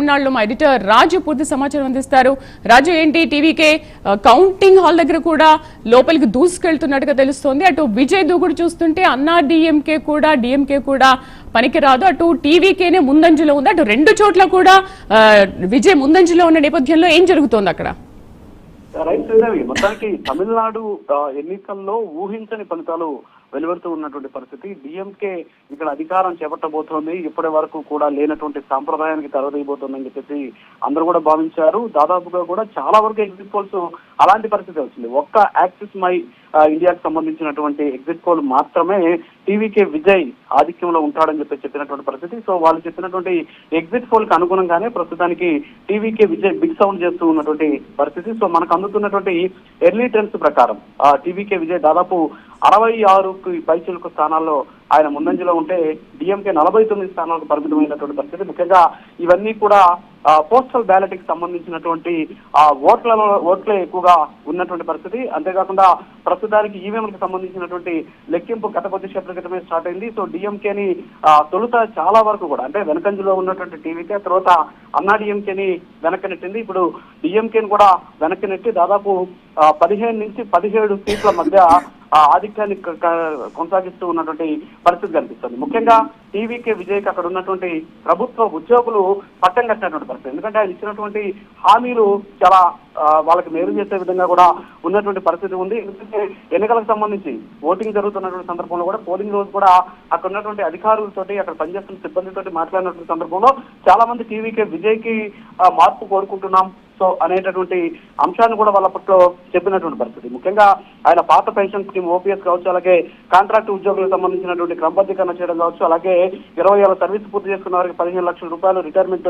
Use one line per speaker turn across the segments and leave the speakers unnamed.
తమిళనాడులో మా ఎడిటర్ రాజు పూర్తి సమాచారం అందిస్తారు. రాజు, ఏంటి టీవీకే కౌంటింగ్ హాల్ దగ్గర కూడా లోపలికి దూసుకెళ్తున్నట్టుగా తెలుస్తోంది. అటు విజయ్ దూకుడు చూస్తుంటే అన్నా డిఎంకే కూడా పనికిరాదు, అటు టీవీకేనే ముందంజలో ఉంది. అటు రెండు చోట్ల కూడా విజయ్ ముందంజలో ఉన్న నేపథ్యంలో ఏం జరుగుతోంది అక్కడ?
రైట్ శ్రీదేవి, మొత్తానికి తమిళనాడు ఎన్నికల్లో ఊహించని ఫలితాలు వెలువడుతూ ఉన్నటువంటి పరిస్థితి. డిఎంకే ఇక్కడ అధికారం చేపట్టబోతోంది, ఇప్పటి వరకు కూడా లేనటువంటి సాంప్రదాయానికి తెరదీయబోతోందని చెప్పేసి అందరూ కూడా భావించారు. దాదాపుగా కూడా చాలా వరకు ఎగ్జిట్ పోల్స్ అలాంటి పరిస్థితి వచ్చింది. ఒక్క యాక్సిస్ మై ఇండియాకి సంబంధించినటువంటి ఎగ్జిట్ పోల్ మాత్రమే టీవీకే విజయ్ ఆధిక్యంలో ఉంటాడని చెప్పినటువంటి పరిస్థితి. సో వాళ్ళు చెప్పినటువంటి ఎగ్జిట్ పోల్ కి అనుగుణంగానే ప్రస్తుతానికి టీవీకే విజయ్ బిగ్ సౌండ్ చేస్తూ ఉన్నటువంటి పరిస్థితి. సో మనకు అందుతున్నటువంటి ఎర్లీ ట్రెండ్స్ ప్రకారం టీవీకే విజయ్ దాదాపు 66కు పైచిలకు స్థానాల్లో ఆయన ముందంజలో ఉంటే డిఎంకే 49 స్థానాలకు పరిమితమైనటువంటి పరిస్థితి. ముఖ్యంగా ఇవన్నీ కూడా పోస్టల్ బ్యాలెట్ కి సంబంధించినటువంటి ఓట్లే ఎక్కువగా ఉన్నటువంటి పరిస్థితి. అంతేకాకుండా ప్రస్తుతానికి ఈవీఎంలకు సంబంధించినటువంటి లెక్కింపు గత కొద్దిసేపటి క్రితమే స్టార్ట్ అయింది. సో డిఎంకేని తొలుత చాలా వరకు కూడా అంటే వెనకంజలో ఉన్నటువంటి టీవీకే, తర్వాత అన్నా డిఎంకేని వెనక్కి నెట్టింది. ఇప్పుడు డిఎంకేని కూడా వెనక్కి నెట్టి దాదాపు 15 నుంచి 17 సీట్ల మధ్య ఆధిక్యాన్ని కొనసాగిస్తూ ఉన్నటువంటి పరిస్థితి కనిపిస్తుంది. ముఖ్యంగా టీవీకే విజయ్కి అక్కడ ఉన్నటువంటి ప్రభుత్వ ఉద్యోగులు పట్టం కట్టినటువంటి పరిస్థితి. ఎందుకంటే ఆయన ఇచ్చినటువంటి హామీలు చాలా వాళ్ళకి మేలు చేసే విధంగా కూడా ఉన్నటువంటి పరిస్థితి ఉంది. ఎందుకంటే ఎన్నికలకు సంబంధించి ఓటింగ్ జరుగుతున్నటువంటి సందర్భంలో కూడా పోలింగ్ రోజు కూడా అక్కడ ఉన్నటువంటి అధికారులతోటి అక్కడ పనిచేస్తున్న సిబ్బందితోటి మాట్లాడినటువంటి సందర్భంలో చాలా మంది టీవీకే విజయ్కి మార్పు కోరుకుంటున్నాం సో అనేటటువంటి అంశాన్ని కూడా వాళ్ళ పట్ల చెప్పినటువంటి పరిస్థితి. ముఖ్యంగా ఆయన పాత పెన్షన్ స్కీమ్ ఓపీఎస్ కావచ్చు, అలాగే కాంట్రాక్ట్ ఉద్యోగులకు సంబంధించినటువంటి క్రమబద్ధీకరణ చేయడం కావచ్చు, అలాగే 20 ఏళ్ల సర్వీస్ పూర్తి చేసుకున్న వారికి 15 లక్షల రూపాయలు రిటైర్మెంట్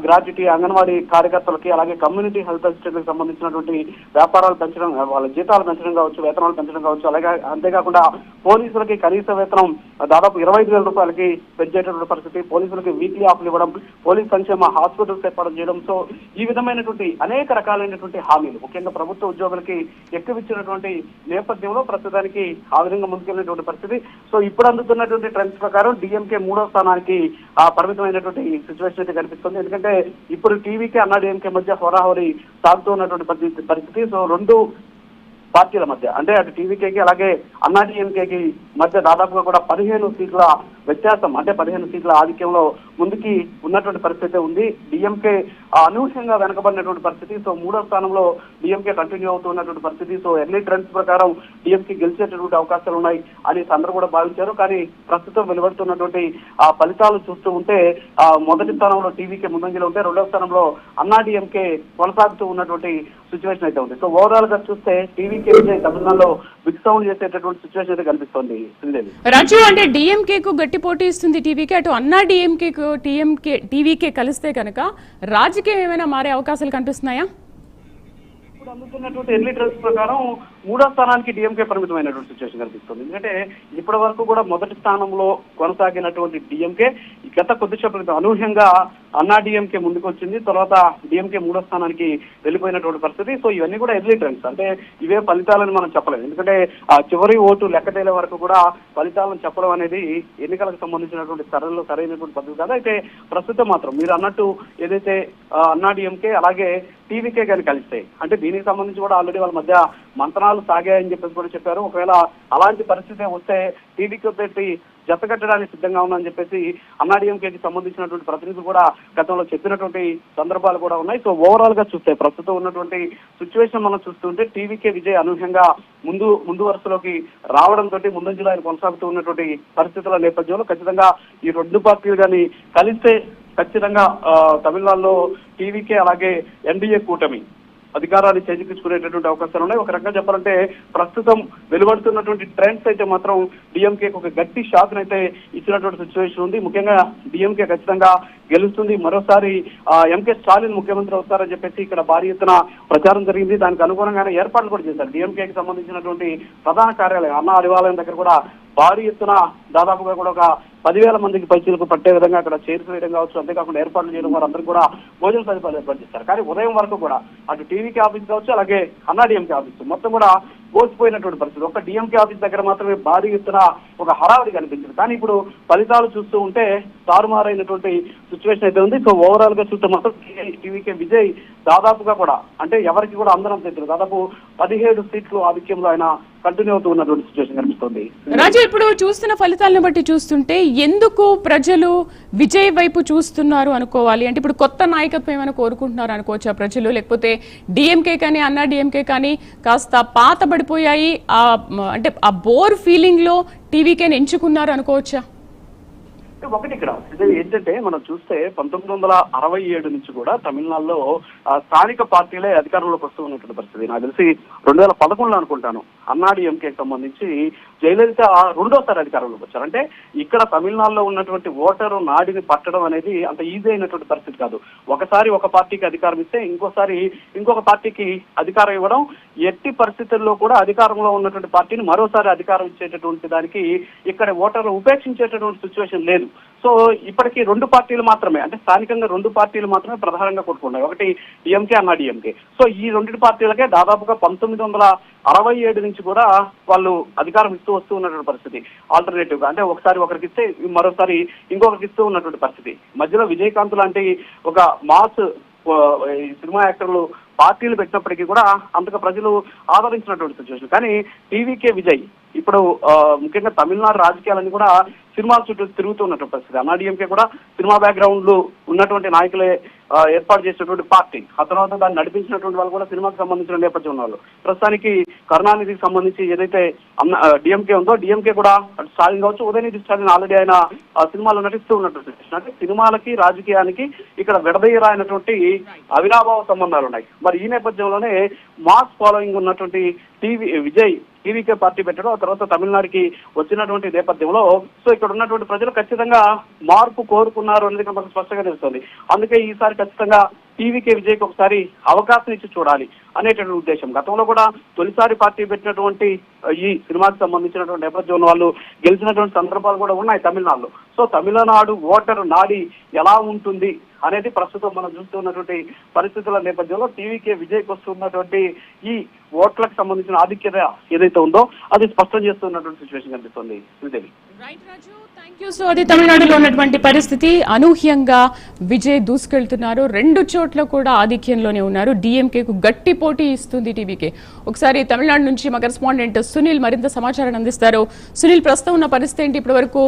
గ్రాట్యుటీ, అంగన్వాడీ కార్యకర్తలకి, అలాగే కమ్యూనిటీ హెల్త్ అసిస్టెంట్లకు సంబంధించినటువంటి వ్యాపారాలు పెంచడం, వాళ్ళ జీతాలు పెంచడం కావచ్చు, వేతనాలు పెంచడం కావచ్చు, అలాగే అంతేకాకుండా పోలీసులకి కనీస వేతనం దాదాపు 25,000 రూపాయలకి పెంచేటటువంటి పరిస్థితి, పోలీసులకి వీక్లీ ఆఫ్లు ఇవ్వడం, పోలీస్ సంక్షేమ హాస్పిటల్స్ ఏర్పాటు చేయడం. సో ఈ విధమైనటువంటి అనేక రకాలైనటువంటి హామీలు ముఖ్యంగా ప్రభుత్వ ఉద్యోగులకి ఎక్కువిచ్చినటువంటి నేపథ్యంలో ప్రస్తుతానికి ఆ విధంగా ముందుకెళ్ళినటువంటి పరిస్థితి. సో ఇప్పుడు అందుతున్నటువంటి ట్రెండ్స్ ప్రకారం డిఎంకే 3వ స్థానానికి పరిమితమైనటువంటి సిచ్యువేషన్ అయితే కనిపిస్తుంది. ఎందుకంటే ఇప్పుడు టీవీకే అన్నా డిఎంకే మధ్య హోరాహోరీ సాగుతూ ఉన్నటువంటి పరిస్థితి. సో రెండు పార్టీల మధ్య అంటే అటు టీవీకేకి అలాగే అన్నా డిఎంకేకి మధ్య దాదాపుగా కూడా 15 సీట్ల వ్యత్యాసం, అంటే 15 సీట్ల ఆధిక్యంలో ముందుకి ఉన్నటువంటి పరిస్థితి ఉంది. డిఎంకే అనూహ్యంగా వెనకబడినటువంటి పరిస్థితి. సో 3వ స్థానంలో డిఎంకే కంటిన్యూ అవుతున్నటువంటి పరిస్థితి. సో ఎర్లీ ట్రెండ్స్ ప్రకారం డిఎంకే గెలిచేటటువంటి అవకాశాలు ఉన్నాయి అని అందరూ కూడా భావించారు. కానీ ప్రస్తుతం వెలువడుతున్నటువంటి ఫలితాలు చూస్తూ ఉంటే మొదటి స్థానంలో టీవీకే ముందంజలో ఉంటే, 2వ స్థానంలో అన్నా డిఎంకే కొనసాగుతూ ఉన్నటువంటి సిచ్యువేషన్ అయితే ఉంది. సో ఓవరాల్ గా చూస్తే టీవీకే విజయ్ తమిళనాడులో బిగ్ సౌండ్ చేసేటటువంటి సిచ్యువేషన్ అయితే కనిపిస్తుంది.
రాజు, అంటే డిఎంకే కు గట్టి పోటీ ఇస్తుంది టీవీకే, అటు అన్నా డిఎంకే టీవీకే కలిస్తే కనుక రాజకీయం ఏమైనా మారే అవకాశాలు కనిపిస్తున్నాయా?
ఇప్పుడు అందుతున్నటువంటి ఎర్లీ ట్రెండ్స్ ప్రకారం 3వ స్థానానికి డిఎంకే పరిమితమైనటువంటి సిచ్యువేషన్ కనిపిస్తుంది. ఎందుకంటే ఇప్పటి వరకు కూడా మొదటి స్థానంలో కొనసాగినటువంటి డిఎంకే గత కొద్దిసేపటి అనూహ్యంగా అన్నా డిఎంకే ముందుకు వచ్చింది, తర్వాత డిఎంకే 3వ స్థానానికి వెళ్ళిపోయినటువంటి పరిస్థితి. సో ఇవన్నీ కూడా ఎర్లీ ట్రెండ్స్, అంటే ఇవే ఫలితాలని మనం చెప్పలేదు. ఎందుకంటే చివరి ఓటు లెక్క తేలే వరకు కూడా ఫలితాలను చెప్పడం అనేది ఎన్నికలకు సంబంధించినటువంటి సరైనటువంటి పద్ధతి కాదు. అయితే ప్రస్తుతం మాత్రం మీరు అన్నట్టు ఏదైతే అన్నా డిఎంకే అలాగే టీవీకే కానీ కలిస్తాయి అంటే దీనికి సంబంధించి కూడా ఆల్రెడీ వాళ్ళ మధ్య మంతనాలు సాగాయని చెప్పేసి కూడా చెప్పారు. ఒకవేళ అలాంటి పరిస్థితి వస్తే టీవీకే పెట్టి జతకట్టడానికి సిద్ధంగా ఉందని చెప్పేసి అన్నా డిఎంకేకి సంబంధించినటువంటి ప్రతినిధులు కూడా గతంలో చెప్పినటువంటి సందర్భాలు కూడా ఉన్నాయి. సో ఓవరాల్ గా చూస్తే ప్రస్తుతం ఉన్నటువంటి సిచ్యువేషన్ మనం చూస్తుంటే టీవీకే విజయ్ అనూహ్యంగా ముందు వరుసలోకి రావడంతో ముందంజలో ఆయన కొనసాగుతూ ఉన్నటువంటి పరిస్థితుల నేపథ్యంలో ఖచ్చితంగా ఈ రెండు పార్టీలు కానీ కలిస్తే ఖచ్చితంగా తమిళనాడులో టీవీకే అలాగే ఎన్డీఏ కూటమి అధికారాన్ని చేజిక్కించుకునేటటువంటి అవకాశాలు ఉన్నాయి. ఒక రకంగా చెప్పాలంటే ప్రస్తుతం వెలువడుతున్నటువంటి ట్రెండ్స్ అయితే మాత్రం డిఎంకేకి ఒక గట్టి షాక్ అయితే ఇచ్చినటువంటి సిచ్యువేషన్ ఉంది. ముఖ్యంగా డిఎంకే ఖచ్చితంగా గెలుస్తుంది, మరోసారి ఎంకే స్టాలిన్ ముఖ్యమంత్రి అవుతారని చెప్పేసి ఇక్కడ భారీ ఎత్తున ప్రచారం జరిగింది. దానికి అనుగుణంగానే ఏర్పాట్లు కూడా చేశారు. డిఎంకేకి సంబంధించినటువంటి ప్రధాన కార్యాలయం అన్నా அறிவாலయం దగ్గర కూడా భారీ ఎత్తున దాదాపుగా కూడా ఒక 10,000 మందికి పైచీలకు పట్టే విధంగా అక్కడ చైర్స్ వేయడం కావచ్చు, అంతేకాకుండా ఏర్పాట్లు చేయడం వారందరూ కూడా భోజన సదుపాయాలు ఏర్పాటు చేస్తారు. కానీ ఉదయం వరకు కూడా అటు టీవీకి ఆఫీస్ కావచ్చు అలాగే అన్నా డిఎంకే ఆఫీస్ మొత్తం కూడా బోసిపోయినటువంటి పరిస్థితి. ఒక డిఎంకే ఆఫీస్ దగ్గర మాత్రమే భారీ ఎత్తున ఒక హడావిడి కనిపించింది. కానీ ఇప్పుడు ఫలితాలు చూస్తూ ఉంటే తారుమారైనటువంటి సిచ్యువేషన్ అయితే ఉంది. సో ఓవరాల్ గా చూస్తే మాత్రం టీవీకే విజయ్ దాదాపుగా కూడా అంటే ఎవరికి కూడా అందరం తెలియదు, దాదాపు 17 సీట్లు ఆధిక్యంలో ఆయన కంటిన్యూ అవుతూ ఉన్నటువంటి సిచ్యువేషన్ కనిపిస్తుంది.
రాజు, ఇప్పుడు చూస్తున్న ఫలితాలను బట్టి చూస్తుంటే ఎందుకు ప్రజలు విజయ్ వైపు చూస్తున్నారు అనుకోవాలి? అంటే ఇప్పుడు కొత్త నాయకత్వం ఏమైనా కోరుకుంటున్నారు అనుకోవచ్చా ప్రజలు, లేకపోతే డిఎంకే కానీ అన్నా డిఎంకే కానీ కాస్త పాతబడిపోయాయి అంటే ఆ బోర్ ఫీలింగ్ లో టీవీకేని ఎంచుకున్నారు అనుకోవచ్చా?
ఒకటి ఇక్కడ ఏంటంటే మనం చూస్తే 1967 నుంచి కూడా తమిళనాడులో స్థానిక పార్టీలే అధికారంలోకి వస్తూ ఉన్నటువంటి పరిస్థితి. నాకు తెలిసి 2011లో అనుకుంటాను అన్నాడీఎంకేకి సంబంధించి జయలలిత రెండోసారి అధికారంలోకి వచ్చారు. అంటే ఇక్కడ తమిళనాడులో ఉన్నటువంటి ఓటరు నాడిని పట్టడం అనేది అంత ఈజీ అయినటువంటి పరిస్థితి కాదు. ఒకసారి ఒక పార్టీకి అధికారం ఇస్తే ఇంకోసారి ఇంకొక పార్టీకి అధికారం ఇవ్వడం, ఎట్టి పరిస్థితుల్లో కూడా అధికారంలో ఉన్నటువంటి పార్టీని మరోసారి అధికారం ఇచ్చేటటువంటి దానికి ఇక్కడ ఓటర్లు ఉపేక్షించేటటువంటి సిచ్యువేషన్ లేదు. సో ఇప్పటికీ 2 పార్టీలు మాత్రమే, అంటే స్థానికంగా 2 పార్టీలు మాత్రమే ప్రధానంగా కొట్టుకున్నాయి, ఒకటి డిఎంకే అన్నా డిఎంకే. సో ఈ 2 పార్టీలకే దాదాపుగా 1967 నుంచి కూడా వాళ్ళు అధికారం ఇస్తూ వస్తూ ఉన్నటువంటి పరిస్థితి. ఆల్టర్నేటివ్ గా అంటే ఒకసారి ఒకరికి ఇస్తే మరోసారి ఇంకొకరికి ఇస్తూ ఉన్నటువంటి పరిస్థితి. మధ్యలో విజయకాంత్ లాంటి ఒక మాస్ సినిమా యాక్టర్లు పార్టీలు పెట్టినప్పటికీ కూడా అంతగా ప్రజలు ఆదరించినటువంటి సిచ్యువేషన్. కానీ టీవీకే విజయ్ ఇప్పుడు ముఖ్యంగా తమిళనాడు రాజకీయాలని కూడా సినిమాల చుట్టూ తిరుగుతూ ఉన్నటువంటి పరిస్థితి. అన్నాడీఎంకే కూడా సినిమా బ్యాక్గ్రౌండ్లు ఉన్నటువంటి నాయకులే ఏర్పాటు చేసినటువంటి పార్టీ. ఆ తర్వాత దాన్ని నడిపించినటువంటి వాళ్ళు కూడా సినిమాకి సంబంధించిన నేపథ్యం ఉన్న వాళ్ళు. ప్రస్తుతానికి కరుణానిధికి సంబంధించి ఏదైతే డిఎంకే ఉందో డిఎంకే కూడా స్టాలిన్ కావచ్చు, ఉదయనిధి స్టాలిన్ ఆల్రెడీ ఆయన సినిమాలో నటిస్తూ ఉన్నటువంటి సిచ్యువేషన్. అంటే సినిమాలకి రాజకీయానికి ఇక్కడ విడదీయరాయినటువంటి అవినాభావ సంబంధాలు ఉన్నాయి. మరి ఈ నేపథ్యంలోనే మాస్ ఫాలోయింగ్ ఉన్నటువంటి విజయ్ టీవీకే పార్టీ పెట్టడం, ఆ తర్వాత తమిళనాడుకి వచ్చినటువంటి నేపథ్యంలో సో ఇక్కడ ఉన్నటువంటి ప్రజలు ఖచ్చితంగా మార్పు కోరుకున్నారు అనేది మనకు స్పష్టంగా తెలుస్తుంది. అందుకే ఈసారి ఖచ్చితంగా టీవీకే విజయ్కి ఒకసారి అవకాశం ఇచ్చి చూడాలి అనేటువంటి ఉద్దేశం. గతంలో కూడా తొలిసారి పార్టీ పెట్టినటువంటి ఈ సినిమాకి సంబంధించినటువంటి నేపథ్యం ఉన్న వాళ్ళు గెలిచినటువంటి సందర్భాలు కూడా ఉన్నాయి తమిళనాడులో. సో తమిళనాడు ఓటరు నాడి ఎలా ఉంటుంది అనేది ప్రస్తుతం మనం చూస్తున్నటువంటి పరిస్థితుల నేపథ్యంలో టీవీకే విజయ్కి వస్తున్నటువంటి ఈ ఓట్లకు సంబంధించిన ఆధిక్యత ఏదైతే ఉందో అది స్పష్టం చేస్తున్నటువంటి సిచ్యువేషన్ కనిపిస్తుంది. శ్రీదేవి.
సో అది తమిళనాడులో ఉన్నటువంటి పరిస్థితి. అనూహ్యంగా విజయ్ దూసుకెళ్తున్నారు, 2 చోట్ల కూడా ఆధిక్యంలోనే ఉన్నారు. డిఎంకేకు గట్టి పోటీ ఇస్తుంది టీవీకే. ఒకసారి తమిళనాడు నుంచి మా కరెస్పాండెంట్ సునీల్ మరింత సమాచారాన్ని అందిస్తారు. సునీల్, ప్రస్తుతం ఉన్న పరిస్థితి ఏంటి? ఇప్పటి వరకు